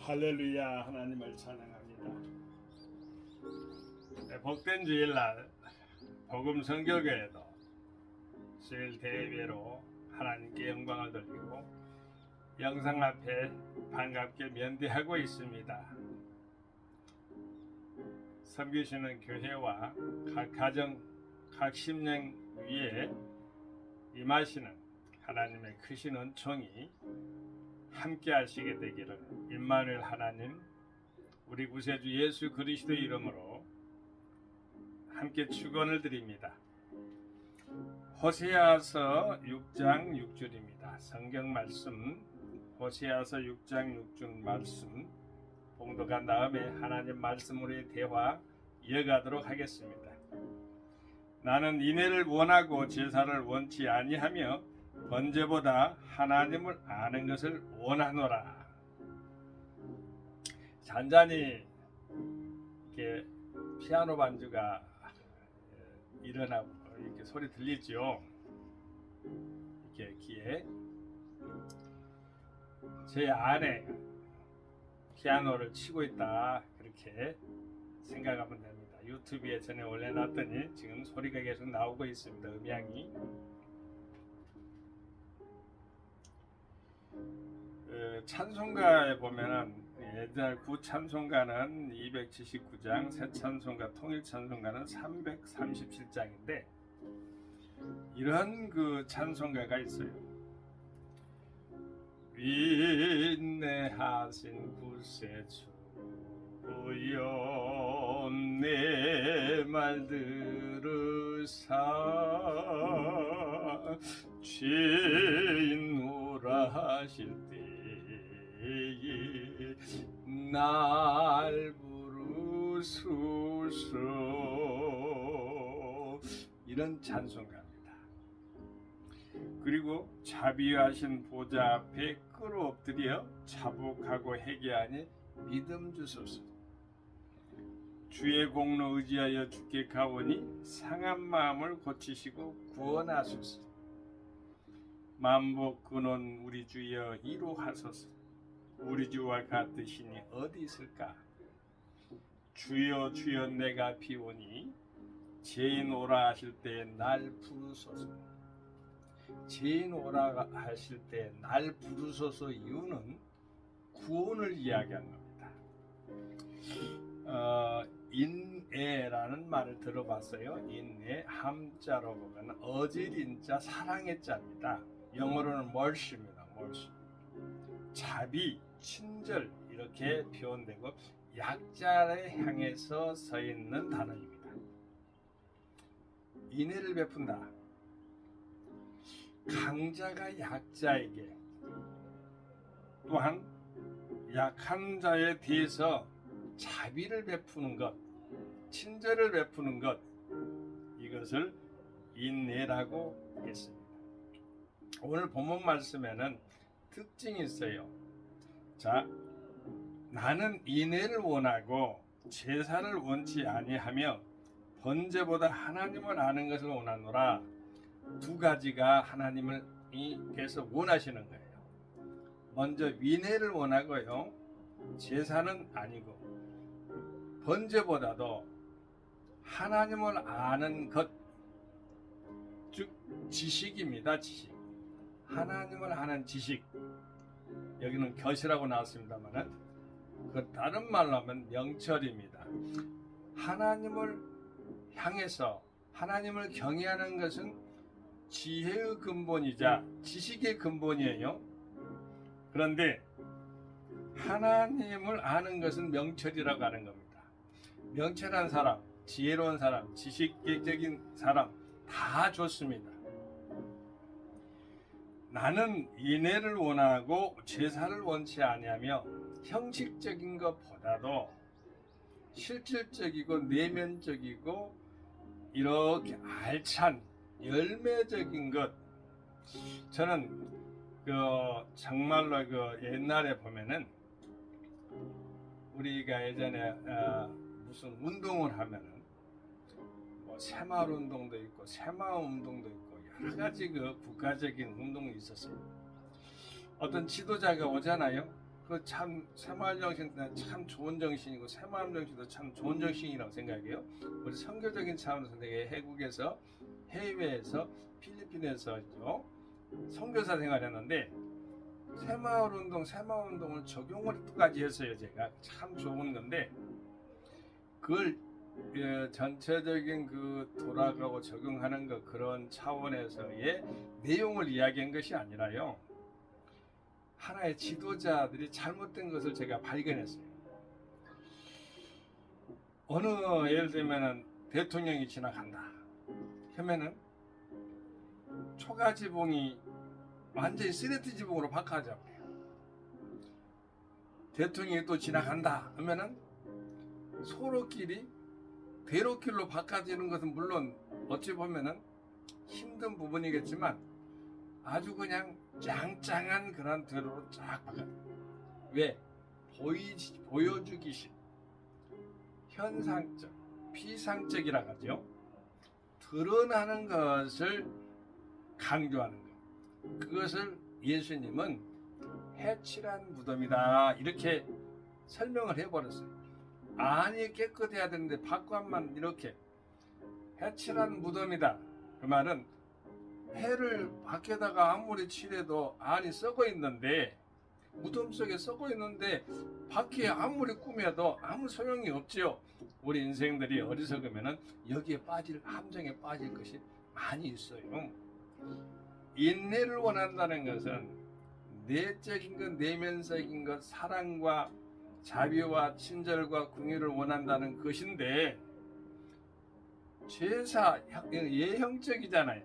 할렐루야. 하나님을 찬양합니다. 복된 주일날 복음 선교교회도 수요일 대예배로 하나님께 영광을 돌리고 영상 앞에 반갑게 면대하고 있습니다. 섬기시는 교회와 각 가정, 각 심령 위에 임하시는 하나님의 크신 은총이 함께 하시게 되기를 임마누엘 하나님, 우리 구세주 예수 그리스도의 이름으로 함께 축원을 드립니다. 호세아서 6장 6절입니다. 성경 말씀 호세아서 6장 6절 말씀 봉독한 다음에 하나님 말씀으로의 대화 이어가도록 하겠습니다. 나는 인애를 원하고 제사를 원치 아니하며 번제보다 하나님을 아는 것을 원하노라. 잔잔히 이렇게 피아노 반주가 일어나고 이렇게 소리 들리죠. 이렇게 귀에 제 안에 피아노를 치고 있다, 그렇게 생각하면 됩니다. 유튜브에 전에 올려놨더니 지금 소리가 계속 나오고 있습니다. 음향이. 찬송가에 보면은 옛날 구찬송가는 279장, 새찬송가, 통일찬송가는 337장인데 이런 그 찬송가가 있어요. 인내하신 구세주여 내 말 들으사 죄인노라 하실 때에 날 부르소서. 이런 찬송가입니다. 그리고 자비하신 보좌 앞에 끌어 엎드려 자복하고 회개하니 믿음 주소서. 주의 공로 의지하여 주께 가오니 상한 마음을 고치시고 구원하소서. 만복 근원 우리 주여 이루하소서. 우리 주와 같으시니 어디 있을까? 주여 주여 내가 비오니 죄인 오라 하실 때 날 부르소서. 죄인 오라 하실 때 날 부르소서 이유는 구원을 이야기한 겁니다. 인애라는 말을 들어봤어요. 인애, 함자로 보면 어질인자, 사랑의 자입니다. 영어로는 mercy입니다. mercy. 자비, 친절 이렇게 표현되고 약자를 향해서 서 있는 단어입니다. 인애를 베푼다. 강자가 약자에게, 또한 약한 자에 대해서 자비를 베푸는 것, 친절을 베푸는 것, 이것을 인애라고 했습니다. 오늘 본문 말씀에는 특징이 있어요. 자, 나는 인애를 원하고 제사를 원치 아니하며 번제보다 하나님을 아는 것을 원하노라. 두 가지가 하나님을 계속 원하시는 거예요. 먼저 인애를 원하고요, 제사는 아니고 번제보다도 하나님을 아는 것, 즉 지식입니다. 지식. 하나님을 아는 지식. 여기는 것이라고 나왔습니다만 그 다른 말로 하면 명철입니다. 하나님을 향해서 하나님을 경외하는 것은 지혜의 근본이자 지식의 근본이에요. 그런데 하나님을 아는 것은 명철이라고 하는 겁니다. 명철한 사람, 지혜로운 사람, 지식적인 사람 다 좋습니다. 나는 인애를 원하고 제사를 원치 아니하며 형식적인 것보다도 실질적이고 내면적이고 이렇게 알찬 열매적인 것, 저는 정말로 옛날에 보면은 우리가 예전에 무슨 운동을 하면은 뭐 새마을 운동도 있고 새마음 운동도 있고 여러 가지 국가적인 운동이 있었어요. 어떤 지도자가 오잖아요. 그 참 새마을 정신 참 좋은 정신이고 새마을 정신도 참 좋은 정신이라고 생각해요. 우리 선교적인 차원에서 내가 해국에서 해외에서 필리핀에서죠 선교사 생활했는데 새마을 운동을 적용을까지 했어요. 제가 참 좋은 건데 그걸 전체적인 그 돌아가고 적용하는 것 그런 차원에서의 내용을 이야기한 것이 아니라요. 하나의 지도자들이 잘못된 것을 제가 발견했어요. 어느 예를 들면은 대통령이 지나간다 하면은 초가지붕이 완전히 쓰레기 지붕으로 바꿔져. 대통령이 또 지나간다 하면은 소로길이 대로길로 바꿔지는 것은 물론 어찌 보면은 힘든 부분이겠지만 아주 그냥 짱짱한 그런 대로로 쫙 바꿔. 왜? 보여주기식, 현상적, 피상적이라 하죠. 드러나는 것을 강조하는 것. 그것을 예수님은 해칠한 무덤이다 이렇게 설명을 해버렸어요. 안이 깨끗해야 되는데 밖만 이렇게 해칠한 무덤이다. 그 말은 해를 밖에다가 아무리 칠해도 안이 썩어 있는데 무덤 속에 썩어 있는데 밖에 아무리 꾸며도 아무 소용이 없지요. 우리 인생들이 어리석으면은 여기에 빠질 함정에 빠질 것이 많이 있어요. 인내를 원한다는 것은 내적인 것, 내면적인 것, 사랑과 자비와 친절과 긍휼을 원한다는 것인데 제사 예형적이잖아요.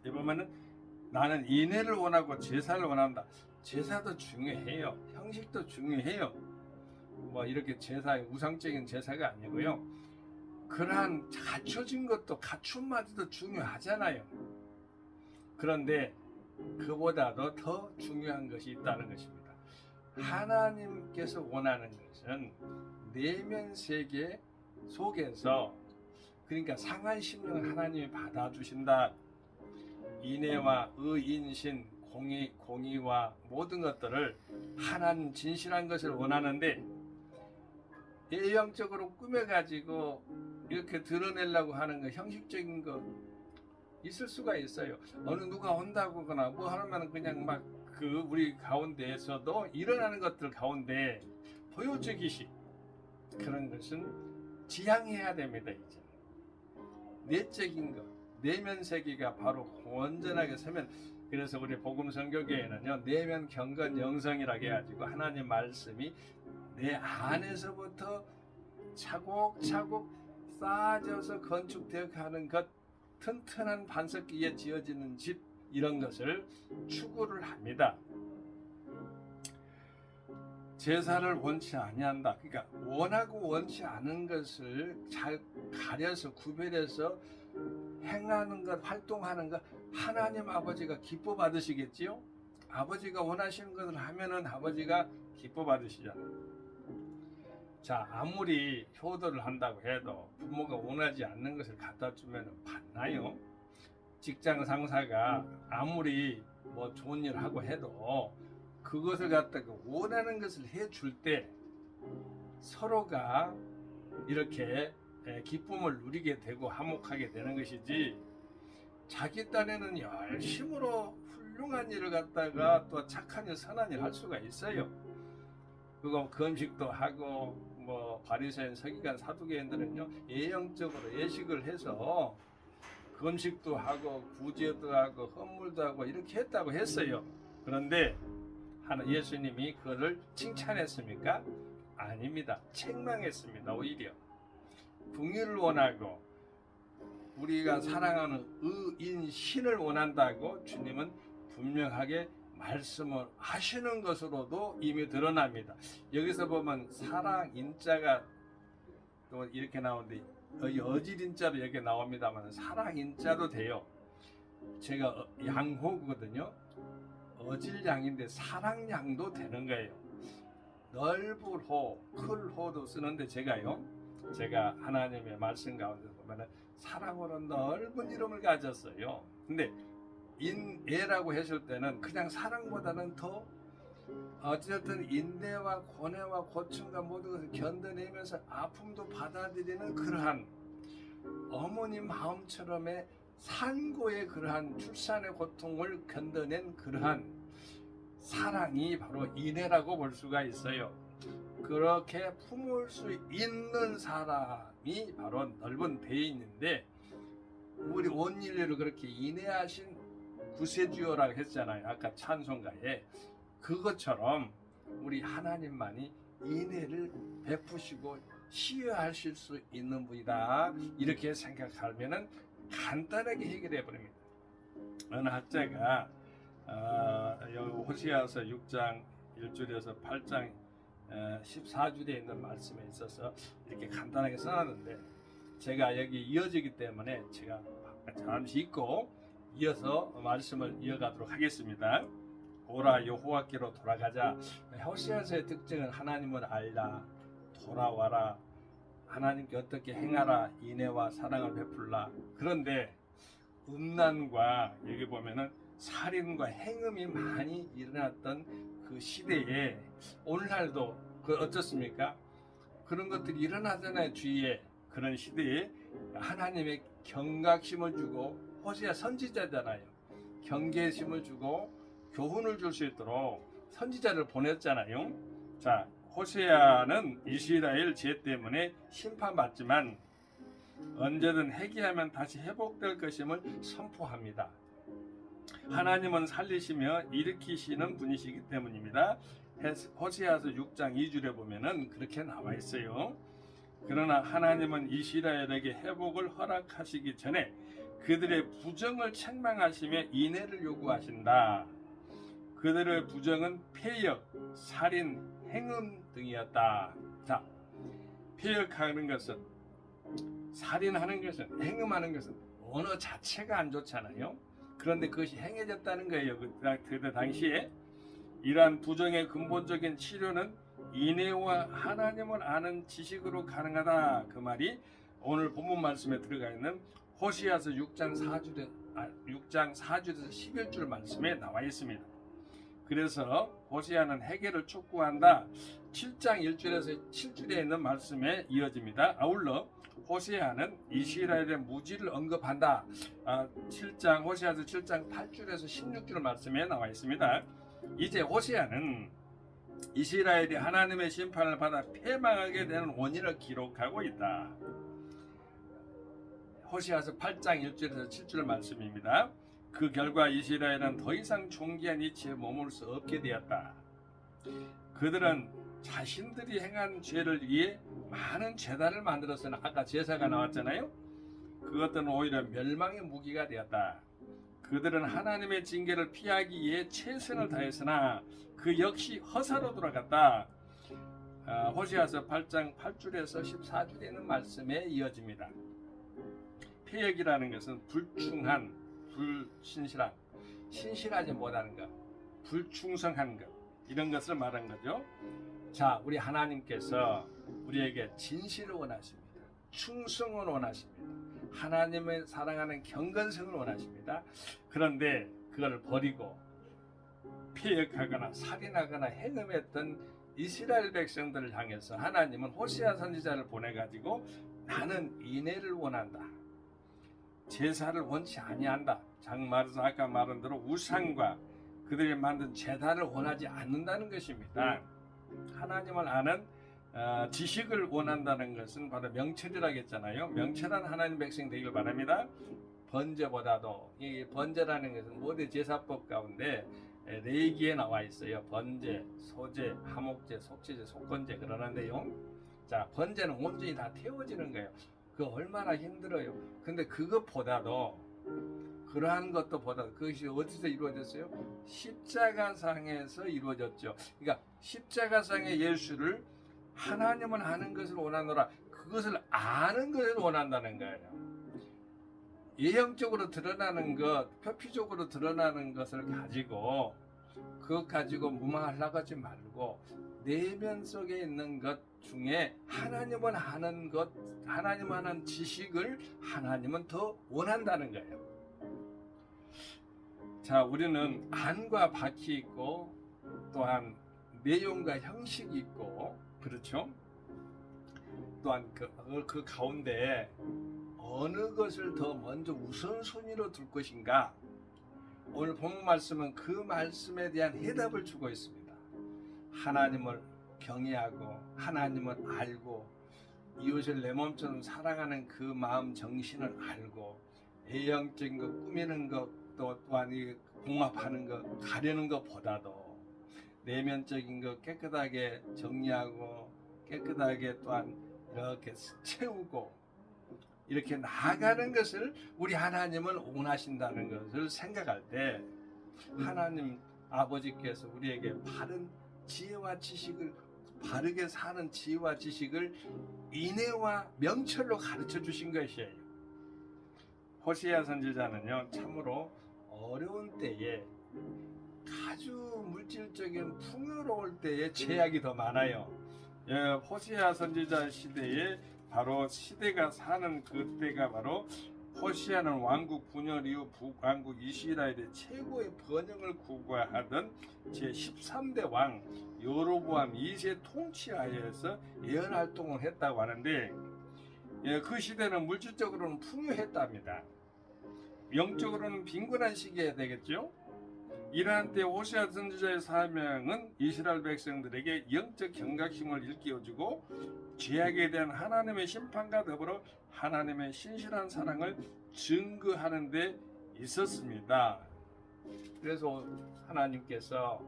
보면은 나는 인애를 원하고 제사를 원한다. 제사도 중요해요. 형식도 중요해요. 뭐 이렇게 제사의 우상적인 제사가 아니고요. 그러한 갖춰진 것도 갖춘마디도 중요하잖아요. 그런데 그보다도 더 중요한 것이 있다는 것입니다. 하나님께서 원하는 것은 내면 세계 속에서 그러니까 상한 심령을 하나님이 받아주신다. 인애와 의인신 공의와 모든 것들을 하나님 진실한 것을 원하는데 예형적으로 꾸며가지고 이렇게 드러내려고 하는 거 형식적인 거 있을 수가 있어요. 어느 누가 온다고 하거나 뭐 하면 그냥 막 그 우리 가운데에서도 일어나는 것들 가운데 보여주기식 그런 것은 지양해야 됩니다. 이제 내적인 것 내면 세계가 바로 온전하게 서면 그래서 우리 복음 선교교회는요 내면 경건 영성이라고 해가지고 하나님 말씀이 내 안에서부터 차곡차곡 쌓아져서 건축되어 가는 것 튼튼한 반석기에 지어지는 집 이런 것을 추구를 합니다. 제사를 원치 아니한다. 그러니까 원하고 원치 않은 것을 잘 가려서 구별해서 행하는 것, 활동하는 것 하나님 아버지가 기뻐 받으시겠지요? 아버지가 원하시는 것을 하면은 아버지가 기뻐 받으시잖아요. 자, 아무리 효도를 한다고 해도 부모가 원하지 않는 것을 갖다 주면 받나요? 직장 상사가 아무리 뭐 좋은 일 하고 해도 그것을 갖다가 원하는 것을 해줄 때 서로가 이렇게 기쁨을 누리게 되고 화목하게 되는 것이지 자기 딴에는 열심으로 훌륭한 일을 갖다가 또 착한 일 선한 일 할 수가 있어요. 그거 금식도 하고 뭐 바리새인 서기관 사두개인들은요 예형적으로 예식을 해서 금식도 하고 구제도 하고 헌물도 하고 이렇게 했다고 했어요. 그런데 예수님이 그거를 칭찬했습니까? 아닙니다. 책망했습니다. 오히려 긍휼을 원하고 우리가 사랑하는 의인신을 원한다고 주님은 분명하게 말씀을 하시는 것으로도 이미 드러납니다. 여기서 보면 사랑인자가 또 이렇게 나오는데 어질인자도 이렇게 나옵니다만 사랑인자도 돼요. 제가 양호거든요. 어질양인데 사랑양도 되는 거예요. 넓은 호, 클 호도 쓰는데 제가 하나님의 말씀 가운데 보면 사랑으로 넓은 이름을 가졌어요. 근데 인애라고 했을 때는 그냥 사랑보다는 더 어쨌든 인내와 고뇌와 고충과 모든 것을 견뎌내면서 아픔도 받아들이는 그러한 어머니 마음처럼의 산고의 그러한 출산의 고통을 견뎌낸 그러한 사랑이 바로 인애라고 볼 수가 있어요. 그렇게 품을 수 있는 사람이 바로 넓은 대인인데, 우리 온 인류를 그렇게 인애하신 구세주요라고 했잖아요. 아까 찬송가에. 그것처럼 우리 하나님만이 인애를 베푸시고 시여하실 수 있는 분이다. 이렇게 생각하면은 간단하게 해결해 버립니다. 어느 학자가 호시아서 6장 1절에서 8장 14절에 있는 말씀에 있어서 이렇게 간단하게 써놨는데, 제가 여기 이어지기 때문에 제가 잠시 읽고 이어서 말씀을 이어가도록 하겠습니다. 오라 여호와께로 돌아가자. 호시아서의 특징은 하나님을 알라, 돌아와라, 하나님께 어떻게 행하라, 인애와 사랑을 베풀라. 그런데 음란과 여기 보면은 살인과 행음이 많이 일어났던 그 시대에 오늘날도 어떻습니까? 그런 것들이 일어나잖아요. 주위에. 그런 시대에 하나님의 경각심을 주고, 호시아 선지자잖아요. 경계심을 주고 교훈을 줄 수 있도록 선지자를 보냈잖아요. 자, 호세아는 이스라엘 죄 때문에 심판받지만 언제든 회개하면 다시 회복될 것임을 선포합니다. 하나님은 살리시며 일으키시는 분이시기 때문입니다. 호세아서 6장 2절에 보면은 그렇게 나와 있어요. 그러나 하나님은 이스라엘에게 회복을 허락하시기 전에 그들의 부정을 책망하시며 인애를 요구하신다. 그들의 부정은 폐역, 살인, 행음 등이었다. 자, 폐역하는 것은, 살인하는 것은, 행음하는 것은 언어 자체가 안 좋잖아요. 그런데 그것이 행해졌다는 거예요. 그때 당시에. 이러한 부정의 근본적인 치료는 인애와 하나님을 아는 지식으로 가능하다. 그 말이 오늘 본문 말씀에 들어가 있는 호시아서 6장 4절에서 11절 말씀에 나와 있습니다. 그래서 호시아는 회개를 촉구한다. 7장 1절에서 7절에 있는 말씀에 이어집니다. 아울러 호시아는 이스라엘의 무지를 언급한다. 호시아서 7장 8절에서 16절 말씀에 나와 있습니다. 이제 호시아는 이스라엘이 하나님의 심판을 받아 패망하게 되는 원인을 기록하고 있다. 호시아서 8장 1절에서 7절 말씀입니다. 그 결과 이스라엘은 더 이상 존귀한 이치에 머물 수 없게 되었다. 그들은 자신들이 행한 죄를 위해 많은 제단을 만들었으나, 아까 제사가 나왔잖아요. 그것들은 오히려 멸망의 무기가 되었다. 그들은 하나님의 징계를 피하기 위해 최선을 다했으나 그 역시 허사로 돌아갔다. 호시아서 8장 8절에서 14절에 있는 말씀에 이어집니다. 폐역이라는 것은 불충한, 불신실한, 신실하지 못하는 것, 불충성한 것, 이런 것을 말한 거죠. 자, 우리 하나님께서 우리에게 진실을 원하십니다. 충성을 원하십니다. 하나님을 사랑하는 경건성을 원하십니다. 그런데 그걸 버리고 폐역하거나 살인하거나 행음했던 이스라엘 백성들을 향해서 하나님은 호시아 선지자를 보내가지고 나는 인애를 원한다. 제사를 원치 아니한다. 장말에서 아까 말한 대로 우상과 그들이 만든 제단을 원하지 않는다는 것입니다. 하나님을 아는 지식을 원한다는 것은 바로 명철이라고 했잖아요. 명철한 하나님 백성 되길 바랍니다. 번제보다도, 이 번제라는 것은 모든 제사법 가운데 레위기에 나와 있어요. 번제, 소제, 하목제, 속죄제, 속건제 그러는데요. 자, 번제는 온전히 다 태워지는 거예요. 그 얼마나 힘들어요. 근데 그것보다도, 그러한 것도 보다도 그것이 어디서 이루어졌어요? 십자가상에서 이루어졌죠. 그러니까 십자가상의 예수를 하나님은 아는 것을 원하노라. 그것을 아는 것을 원한다는 거예요. 예형적으로 드러나는 것, 표피적으로 드러나는 것을 가지고 그것 가지고 무마하려고 하지 말고 내면 속에 있는 것 중에 하나님은 아는 것, 하나님 아는 지식을 하나님은 더 원한다는 거예요. 자, 우리는 안과 밖이 있고 또한 내용과 형식이 있고, 그렇죠? 또한 그 가운데 어느 것을 더 먼저 우선순위로 둘 것인가? 오늘 본문 말씀은 그 말씀에 대한 해답을 주고 있습니다. 하나님을 경외하고 하나님을 알고 이웃을 내 몸처럼 사랑하는 그 마음 정신을 알고 애형적인 것, 꾸미는 것, 또한 이 봉합하는 것, 가려는 것보다도 내면적인 것 깨끗하게 정리하고 깨끗하게 또한 이렇게 채우고 이렇게 나아가는 것을 우리 하나님은 원하신다는 것을 생각할 때 하나님 아버지께서 우리에게 바른 지혜와 지식을, 바르게 사는 지혜와 지식을 인애와 명철로 가르쳐 주신 것이에요. 호시아 선지자는요, 참으로 어려운 때에, 아주 물질적인 풍요로울 때에 제약이 더 많아요. 호시아 선지자 시대에 바로 시대가 사는 그때가 바로 호시아는 왕국 분열 이후 북왕국 이스라엘의 최고의 번영을 구가하던 제13대 왕 여로보암 2세 통치하에서 예언 활동을 했다고 하는데, 그 시대는 물질적으로는 풍요했답니다. 영적으로는 빈곤한 시기에 되겠죠. 이러한 때 호시아 선지자의 사명은 이스라엘 백성들에게 영적 경각심을 일깨워주고 죄악에 대한 하나님의 심판과 더불어 하나님의 신실한 사랑을 증거하는 데 있었습니다. 그래서 하나님께서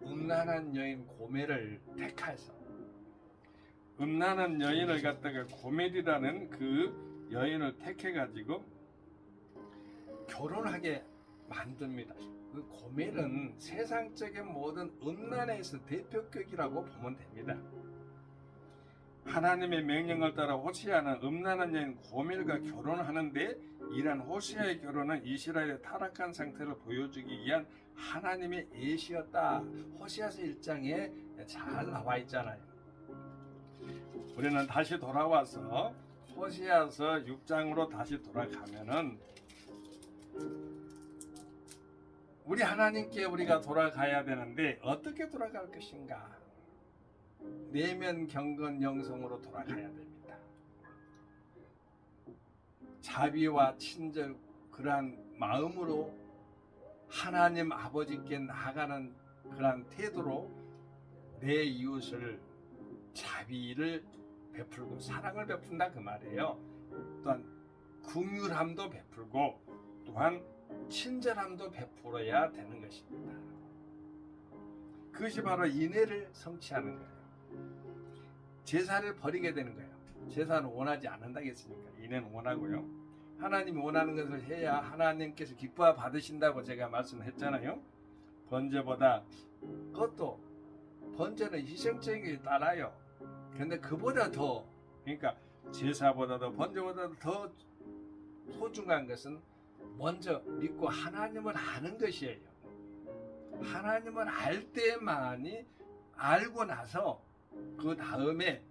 음란한 여인 고멜을 택하셔서 음란한 여인을 갖다가 고멜이라는 그 여인을 택해가지고 결혼하게 만듭니다. 그 고멜은 세상적인 모든 음란에서 대표격이라고 보면 됩니다. 하나님의 명령을 따라 호시아는 음란한 여인 고멜과 결혼하는데, 이러한 호시아의 결혼은 이스라엘의 타락한 상태를 보여주기 위한 하나님의 예시였다. 호시아서 1장에 잘 나와 있잖아요. 우리는 다시 돌아와서 호시아서 6장으로 다시 돌아가면은 우리 하나님께 우리가 돌아가야 되는데 어떻게 돌아갈 것인가? 내면 경건 영성으로 돌아가야 됩니다. 자비와 친절, 그러한 마음으로 하나님 아버지께 나아가는 그러한 태도로 내 이웃을 자비를 베풀고 사랑을 베푼다 그 말이에요. 또한 긍휼함도 베풀고 또한 친절함도 베풀어야 되는 것입니다. 그것이 바로 인애를 성취하는 거예요. 제사를 버리게 되는 거예요. 제사는 원하지 않는다겠습니까? 인애는 원하고요. 하나님이 원하는 것을 해야 하나님께서 기뻐 받으신다고 제가 말씀했잖아요. 번제보다, 그것도 번제는 희생적인 게 따라요. 그런데 그보다 더, 그러니까 제사보다도 번제보다도 더 소중한 것은 먼저 믿고 하나님을 아는 것이에요. 하나님을 알 때만이, 알고 나서 그 다음에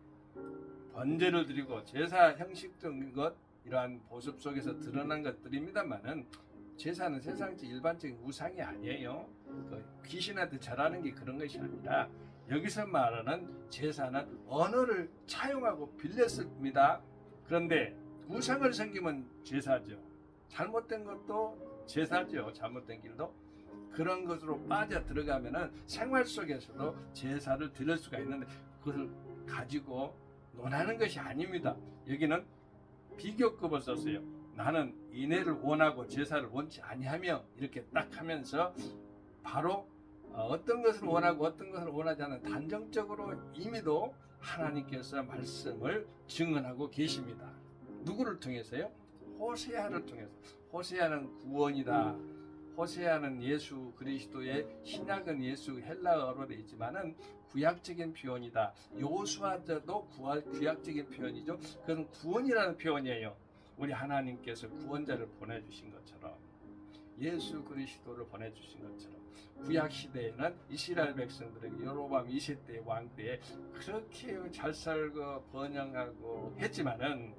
번제를 드리고 제사 형식적인 것, 이러한 모습 속에서 드러난 것들입니다만은 제사는 세상적 일반적인 우상이 아니에요. 귀신한테 절하는 게 그런 것이 아니라 여기서 말하는 제사는 언어를 차용하고 빌렸습니다. 그런데 우상을 섬기면 제사죠. 잘못된 것도 제사죠. 잘못된 길도. 그런 것으로 빠져 들어가면은 생활 속에서도 제사를 드릴 수가 있는데 그것을 가지고 논하는 것이 아닙니다. 여기는 비교급을 썼어요. 나는 인애를 원하고 제사를 원치 아니하며, 이렇게 딱 하면서 바로 어떤 것을 원하고 어떤 것을 원하지 않는 단정적으로 이미도 하나님께서 말씀을 증언하고 계십니다. 누구를 통해서요? 호세아를 통해서. 호세아는 구원이다. 호세아는 예수 그리스도의, 신약은 예수 헬라어로 되어 있지만은 구약적인 표현이다. 여호수아도 구약적인 표현이죠. 그건 구원이라는 표현이에요. 우리 하나님께서 구원자를 보내주신 것처럼, 예수 그리스도를 보내주신 것처럼, 구약 시대에는 이스라엘 백성들에게 여로보암 2세 왕 때에 그렇게 잘 살고 번영하고 했지만은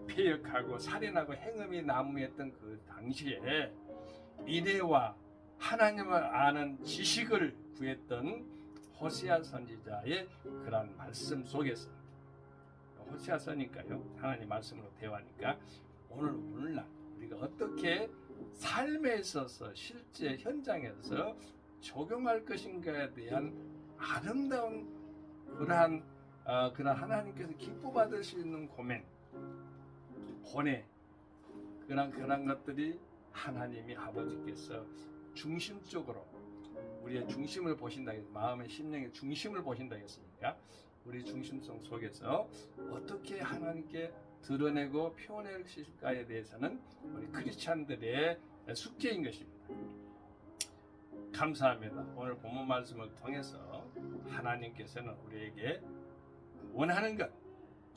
폐역하고 살인하고 행음이 난무했던 그 당시에 인애와 하나님을 아는 지식을 구했던 호세아 선지자의 그런 말씀 속에서 호세아 서니까요. 하나님 말씀으로 대화하니까 오늘날 우리가 어떻게 삶에 있어서 실제 현장에서 적용할 것인가에 대한 아름다운 그러한 하나님께서 기뻐 받을 수 있는 고민, 고뇌, 그런 것들이 하나님이 아버지께서 중심적으로 우리의 중심을 보신다, 마음의 심령의 중심을 보신다 했으니까 우리 중심성 속에서 어떻게 하나님께 드러내고 표현할 것일까에 대해서는 우리 크리스찬들의 숙제인 것입니다. 감사합니다. 오늘 본문 말씀을 통해서 하나님께서는 우리에게 원하는 것,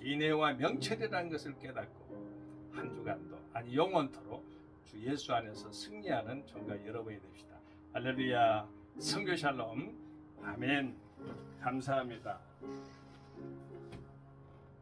인애와 명철이라는 것을 깨닫고 한 주간도 아니 영원토록 주 예수 안에서 승리하는 저와 여러분이 됩시다. 할렐루야. 성교 샬롬. 아멘. 감사합니다.